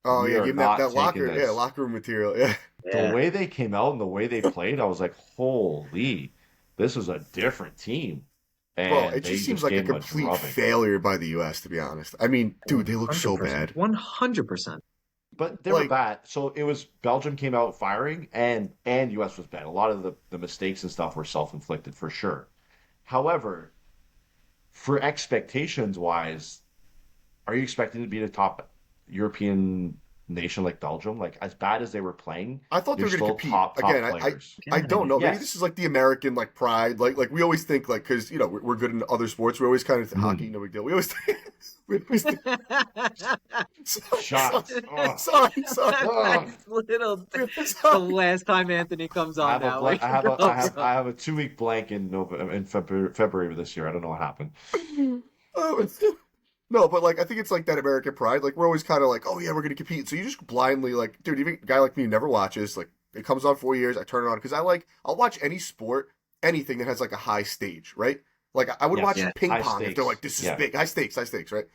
Oh we yeah, are give him that, not that taking locker, yeah, this. locker room material. Yeah. The Yeah. way they came out and the way they played, I was like, holy, this is a different team. Bro, And it they just seems just like a gave them a complete drubbing. failure by the US, to be honest. I mean, dude, they look so 100%. bad. 100%. But they were Like, bad. So it was Belgium came out firing and US was bad. A lot of the mistakes and stuff were self-inflicted for sure. However, for expectations wise, are you expecting to be the top European nation like Belgium? Like as bad as they were playing, I thought they they're were going to still compete. top Again, I players. I don't know. Maybe this is Yes. like the American like pride. Like we always think like because you know we're good in other sports. We always kind of hockey, Mm. no big deal. We always we always think, sorry, Shots. Ugh. sorry. Ugh. Nice little. The Sorry. last time Anthony comes on now. Way I to have a go, bro. I have a 2 week blank in November in February of this year. I don't know what happened. Oh, no, but like I think it's like that American pride. Like we're always kind of like, oh yeah, we're gonna compete. So you just blindly like, dude, even a guy like me who never watches. Like it comes on 4 years, I turn it on because I'll watch any sport, anything that has like a high stage, right? Like I would watch Yes. Yeah. ping High pong if they're like, stakes. this is Yeah. big, high stakes, right?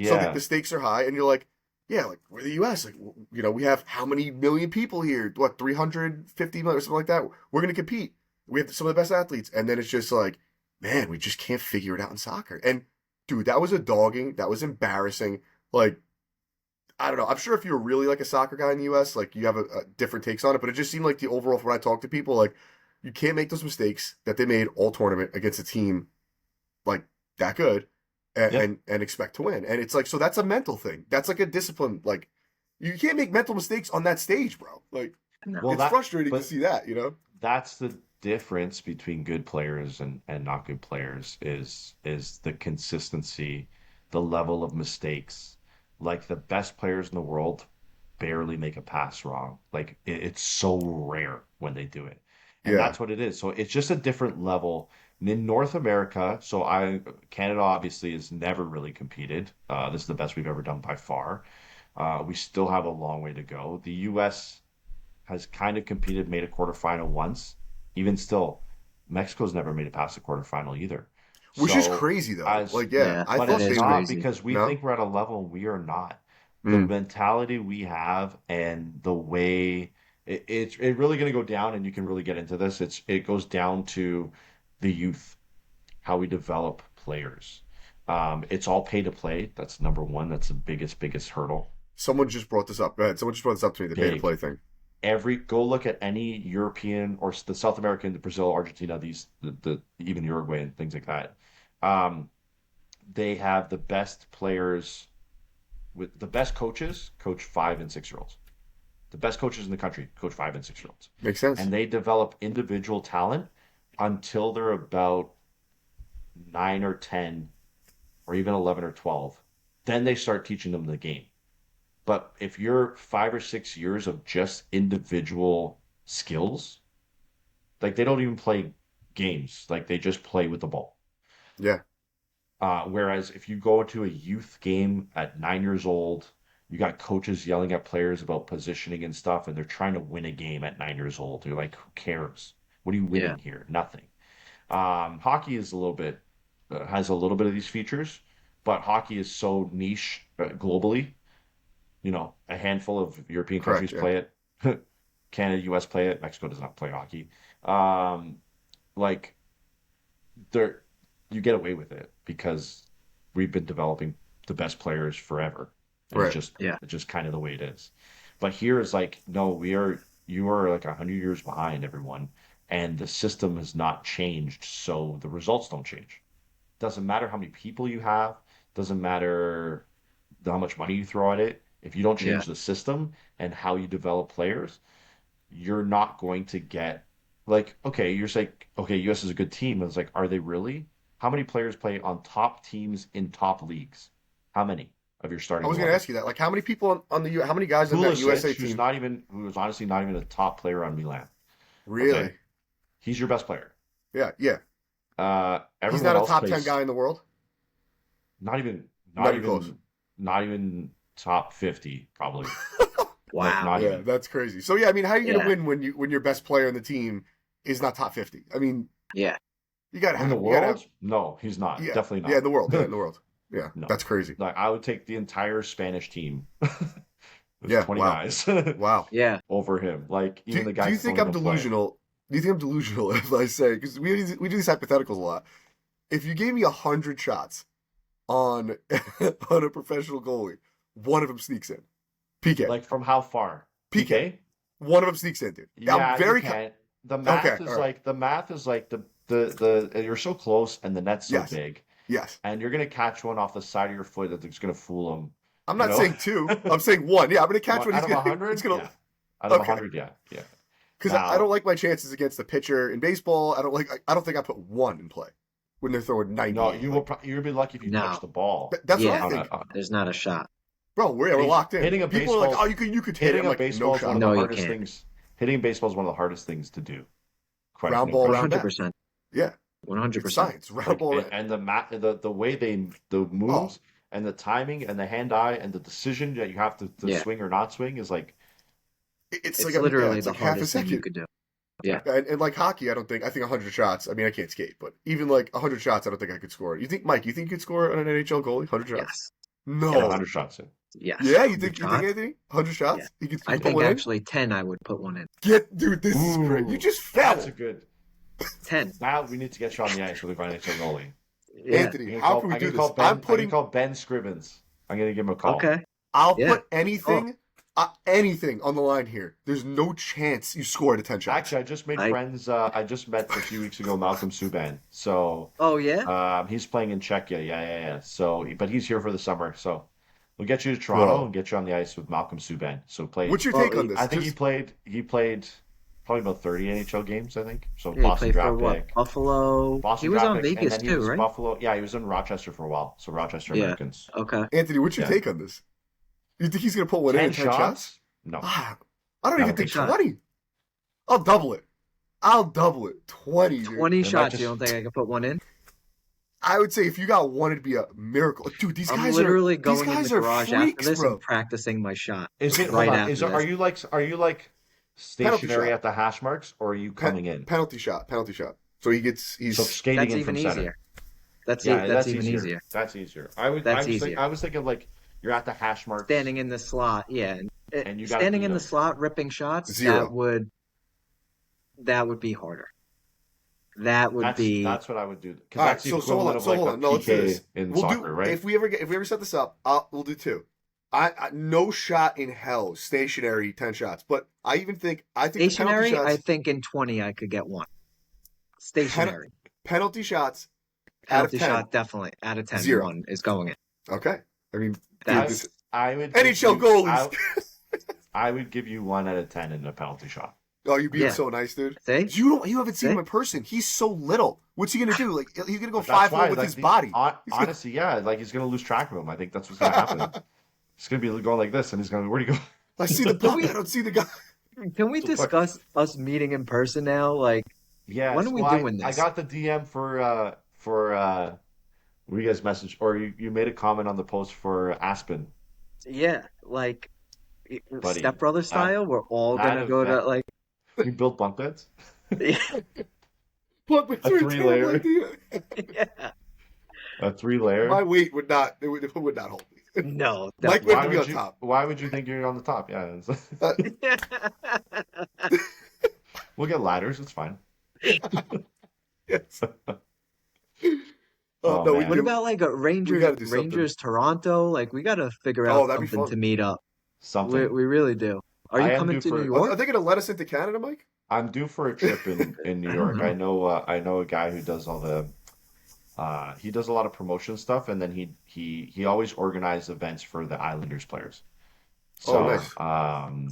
So the Yeah. stakes are high, and you're like, yeah, like we're the U.S. Like you know, we have how many million people here? What 350 million or something like that? We're gonna compete. We have some of the best athletes, and then it's just like, man, we just can't figure it out in soccer. And dude, that was a dogging. That was embarrassing. Like I don't know. I'm sure if you're really like a soccer guy in the U.S., like you have a different takes on it. But it just seemed like the overall, when I talk to people, like you can't make those mistakes that they made all tournament against a team like that good and, Yep. and expect to win. And it's like, so that's a mental thing. That's like a discipline. Like you can't make mental mistakes on that stage, bro. Like No. Well, it's that frustrating to but see that, you know? that's the difference between good players and not good players is the consistency, the level of mistakes. Like the best players in the world barely make a pass wrong. Like it's so rare when they do it. And Yeah. that's what it is. So it's just a different level. In North America, so I Canada obviously has never really competed. This is the best we've ever done by far. We still have a long way to go. The US has kind of competed, made a quarterfinal once. Even still, Mexico's never made it past the quarterfinal either. Which is So crazy though. as Like, yeah, Yeah, I but that thought it's is they would. not crazy. because we No? think we're at a level and we are not. The Mm. mentality we have and the way it's really going to go down, and you can really get into this. It goes down to the youth, how we develop players. It's all pay to play. That's number one. That's the biggest hurdle. Someone just brought this up. Go ahead. Someone just brought this up to me, the pay to play Big. thing. Go look at any European or the South American, the Brazil, Argentina, the even Uruguay and things like that. Um, they have the best players with the best coaches coach 5 and 6 year olds. The best coaches in the country coach 5 and 6 year olds, Makes sense. and they develop individual talent until they're about 9 or 10, or even 11 or 12. Then they start teaching them the game. But if you're 5 or 6 years of just individual skills, like they don't even play games, like they just play with the ball. Yeah. Whereas if you go to a youth game at 9 years old, you got coaches yelling at players about positioning and stuff, and they're trying to win a game at 9 years old. You're like, who cares? What are you winning here? Nothing. Hockey is a little bit has a little bit of these features, but hockey is so niche globally. You know, a handful of European Correct, countries play it. Canada, U.S. play it. Mexico does not play hockey. Like, there, you get away with it because we've been developing the best players forever. And Right. it's just kind of the way it is. But here is like, no, you are like 100 years behind everyone, and the system has not changed, so the results don't change. Doesn't matter how many people you have, doesn't matter how much money you throw at it. If you don't Yeah. change the system and how you develop players, you're not going to get like, okay, you're saying, okay, US is a good team. And it's like, are they really? How many players play on top teams in top leagues? How many of your I starting was going to 11? ask you that. Like, how many people on the how many guys in that USA Pulisic, team? who was honestly not even a top player on Milan. Really? Okay. He's your best player. Yeah, yeah. He's Everyone not a else top 10 plays guy in the world. not even Not even close. not even top 50 probably. Like, Wow. not Yeah, even. that's crazy. So yeah, I mean, how are you going to Yeah. win when your best player in the team is not top 50? I mean, Yeah. you got to In the have you gotta world? have, No, he's not. yeah, Definitely not. yeah, in the world, yeah, in the world. Yeah, No. that's crazy. Like, I would take the entire Spanish team. There's Yeah, 20 wow. guys Wow. Yeah. over him. Like, even the Do guys you that think don't I'm even play. delusional? Do you think I'm delusional if I say, because we do these hypotheticals a lot? If you gave me 100 shots on on a professional goalie, one of them sneaks in. PK. Like, from how far? PK. One of them sneaks in, dude. Yeah, I'm very you can't. The okay. math is All right. like the you're so close and the net's so Yes. big, Yes. and you're gonna catch one off the side of your foot that's gonna fool them. I'm You not know? saying two. I'm saying one. Yeah, I'm gonna catch One one. out He's of gonna. 100? He's gonna. Yeah. Out of Okay. 100, yeah. Because Now, I don't like my chances against the pitcher in baseball. I don't think I put one in play when they're throwing 90. no, you'll be lucky if you No. touch the ball. That's Yeah. what I think, There's not a shot. bro. We're locked in. Hitting a People are like, baseball- oh, you could hit it. Hitting I'm a like, baseball no is one shot. of No, the you hardest can't. things. Hitting a baseball is one of the hardest things to do. Quite Round ball, round back. 100%. Yeah, 100%. it's science. Round Like, ball. and the way the moves and the timing and the hand eye and the decision that you have to Yeah. swing or not swing is like, It's It's like literally it's the like half a hardest thing you second. could do. And like hockey, I think 100 shots. I mean, I can't skate, but even like 100 shots, I don't think I could score. You think, Mike? You think you could score on an NHL goalie? 100 shots? Yes. No. get 100 shots in. Yes. Yeah, you 100 think shots? Anthony? 100 shots? Yeah. You could I put think one in? actually 10 I would put one in. Dude, this is great. You just fell. That's a good. 10. Now we need to get you on the ice with a NHL goalie. Yeah. Anthony, how can we do this? Ben, I'm putting. I can call Ben Scrivens. I'm gonna give him a call. Okay. I'll Yeah. put anything on the line here. There's no chance you score at a 10 shots. Actually, I just made friends. I just met a few weeks ago Malcolm Subban. So Oh, yeah? he's playing in Czechia. Yeah. So, but he's here for the summer. So we'll get you to Toronto Whoa. and get you on the ice with Malcolm Subban. So play. What's your Well, take on this? I think Just- he played probably about 30 NHL games. I think so. Yeah, he Boston played for draft what? pick. Buffalo. Boston He was draft on pick, and Vegas then he too, was right? Buffalo. Yeah, he was in Rochester for a while. So Rochester Yeah. Americans. Okay. Anthony, what's your Yeah. take on this? You think he's going to put one in 10 at 10 shots? No. I don't No, even think shot. 20. I'll double it. 20. Dude. 20 might shots, just- you don't think I could put one in? I would say if you got one, it'd be a miracle. Dude, these I'm guys literally these going in guys the are garage freaks, after this bro. and practicing my shot. Is it right hold on, after is this. are you like Penalty stationary shot. at the hash marks, or are you coming in? Penalty shot. So he's So skating That's in even from center. easier. That's That's even easier. That's easier. That's easier. I was thinking like you're at the hash marks. Standing in the slot, yeah. And you gotta standing beat in the them. slot, ripping shots, Zero. that would be harder. That would be That's what I would do. Because all right. that's the So hold equivalent on. of So like hold a on. No, let's do PK this. in We'll soccer, do right? if we ever set this up. We'll do two. I no shot in hell stationary 10 shots, but I think the penalty stationary. shots, I think in 20 I could get one. Stationary. penalty shots Penalty out of 10. shot, definitely. Out of 10, Zero. one is going in. Okay. I mean, dude, That's I would NHL goalies. I would give you 1 out of 10 in a penalty shot. Oh, you're being so nice, dude. See? You haven't seen him in person. He's so little. What's he gonna do? Like he's gonna go 5-0 with his body. Honestly, yeah, like he's gonna lose track of him. I think that's what's gonna happen. He's gonna be going like this, and he's gonna be, where'd he go? I see the puck. I don't see the guy. Can we discuss us meeting in person now? Like, yeah, when are we doing this? I got the DM for you guys messaged, or you made a comment on the post for Aspen. Yeah, like Buddy, Step Brother style. We're all gonna go to like. You built bunk beds. Yeah. A 3-layer. Yeah. A 3-layer. My weight would not. It would not hold me. No. Mike would be on top. Why would you think you're on the top? Yeah. We'll get ladders. It's fine. Yes. Oh, no, man. What about like a Rangers Toronto? Like we gotta figure out something to meet up. Something. We really do. Are you coming to New York? Are they gonna let us into Canada, Mike? I'm due for a trip in New York. I know a guy who does all the he does a lot of promotion stuff, and then he always organizes events for the Islanders players. So, nice.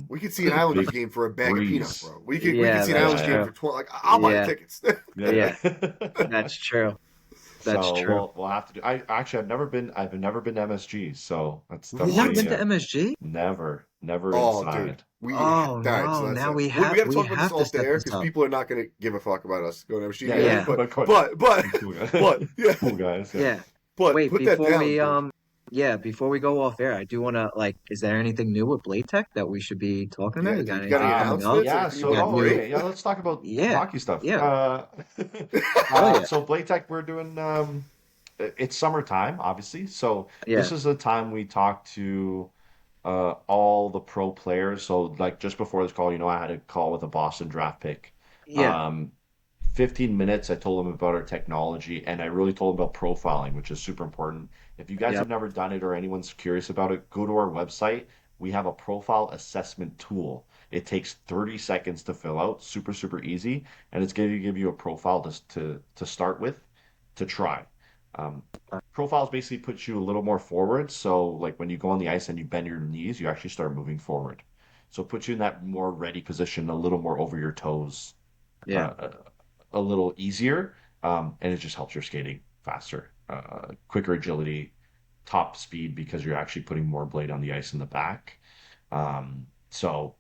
We could see an Islanders game for a bag of peanuts, bro. We could see an Islanders game for 12. Like, I'll buy tickets. Yeah. That's true. That's true. We'll have to do. I've never been to MSG, so that's You've never been to MSG? Never inside. Dude. No. Now we have. We got to talk about this off the air because people are not going to give a fuck about us going to MSG. Yeah. But Cool guys. Yeah. But wait, put before that down, before we go off air, I do want to is there anything new with Bladetech that we should be talking about? You got any announcements? Yeah, let's talk about hockey stuff. Yeah. So Bladetech, we're doing it's summertime, obviously. So this is the time we talk to all the pro players. So like just before this call, I had a call with a Boston draft pick. Yeah. 15 minutes, I told them about our technology, and I really told them about profiling, which is super important. If you guys have never done it or anyone's curious about it, go to our website. We have a profile assessment tool. It takes 30 seconds to fill out, super, super easy, and it's going to give you a profile to start with, to try. Profiles basically put you a little more forward, so like when you go on the ice and you bend your knees, you actually start moving forward. So it puts you in that more ready position, a little more over your toes. Yeah. A little easier, and it just helps your skating faster, quicker agility, top speed because you're actually putting more blade on the ice in the back. So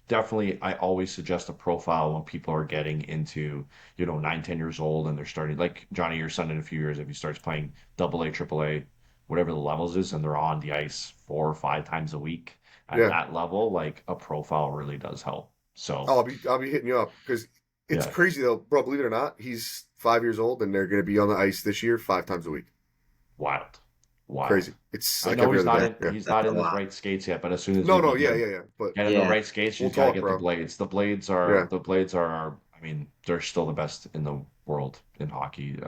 definitely, I always suggest a profile when people are getting into 9-10 years old and they're starting, like Johnny, your son in a few years, if he starts playing AA, AAA, whatever the levels is, and they're on the ice 4 or 5 times a week at that level, like a profile really does help. So I'll be hitting you up because it's crazy though, bro. Believe it or not, he's 5 years old and they're going to be on the ice this year 5 times a week. Wild. Crazy. It's I know he's not in the right skates yet, but as soon as but get in the right skates, you gotta get the blades. The blades are I mean, they're still the best in the world in hockey.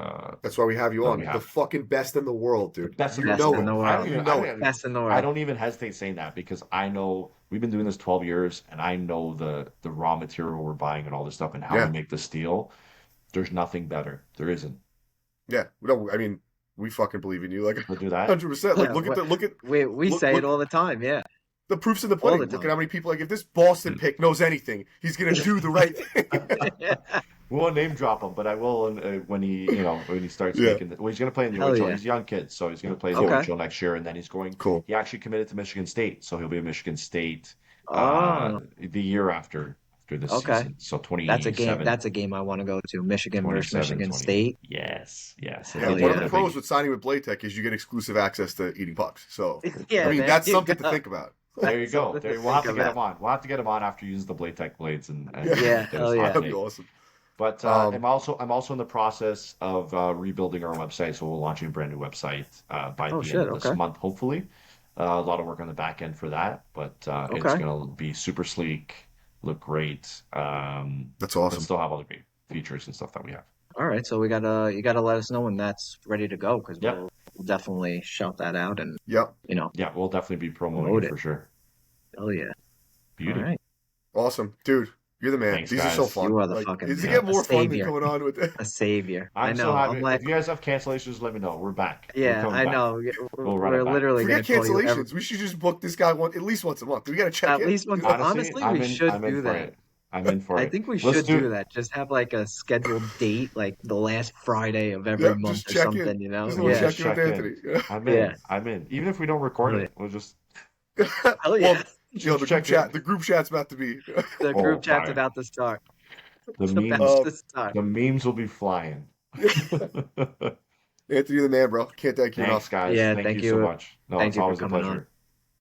That's why we have you on. The fucking best in the world, dude. Best in the world. Best in the world. I don't even hesitate saying that because I know we've been doing this 12 years and I know the raw material we're buying and all this stuff and how we make the steel. There's nothing better. There isn't. Yeah. No, I mean, we fucking believe in you. Like, we'll do that. 100%. Like, we say it all the time. Yeah. The proof's in the pudding. Look at how many people, like, if this Boston pick knows anything, he's going to do the right thing. We won't name drop him, but I will when he starts making he's going to play in the OHL. He's a young kid, so he's going to play in the OHL next year, and then he's going. Cool. He actually committed to Michigan State, so he'll be at Michigan State the year after this season. So 2027. That's a game I want to go to. Michigan versus Michigan State. Yes. Yeah, one of the pros with signing with Bladetech is you get exclusive access to eating pucks. So I mean that's something to think about. There you go. We'll have to get him on. We'll have to get him on after you use the Bladetech blades and That'd be awesome. But I'm also in the process of rebuilding our website, so we're launching a brand new website by the end of this month, hopefully. A lot of work on the back end for that, but it's going to be super sleek, look great. That's awesome. But still have all the great features and stuff that we have. All right, so you gotta let us know when that's ready to go because we'll definitely shout that out and we'll definitely be promoting it for sure. Oh yeah, beauty. All right. Awesome, dude. You're the man. Thanks, These are so guys. fun. You are the Like, fucking does it Yeah. get a more fun than savior, going on with it? a savior. I I'm so know. happy. I'm like, If you guys have cancellations, let me know. We're back. We're yeah, coming I back. know. We'll run We're it back. literally gonna Forget call you every cancellations. We should just book this guy at least once a month. We got to check at in. least once. Honestly, Honestly, we should I'm in do for that. it. I'm in for I it. think we Let's should do do that. Just have like a scheduled date, like the last Friday of every Yep, month just or check in. something, you know? Just a little we'll Yeah. just check in with check in. Anthony. Yeah. I'm Yeah. in. I'm in. Even if we don't record Oh, yeah. it, we'll just Hell Well, yeah. the group check in. chat. The group chat's about to be. The Oh, group chat's fire. about to start. The It's about memes um, to start. the memes will be flying. Anthony, you're the man, bro. Can't thank you Thanks, enough. guys. Yeah, Thank you thank so you. much. No, Thank it's you for always a coming on. pleasure.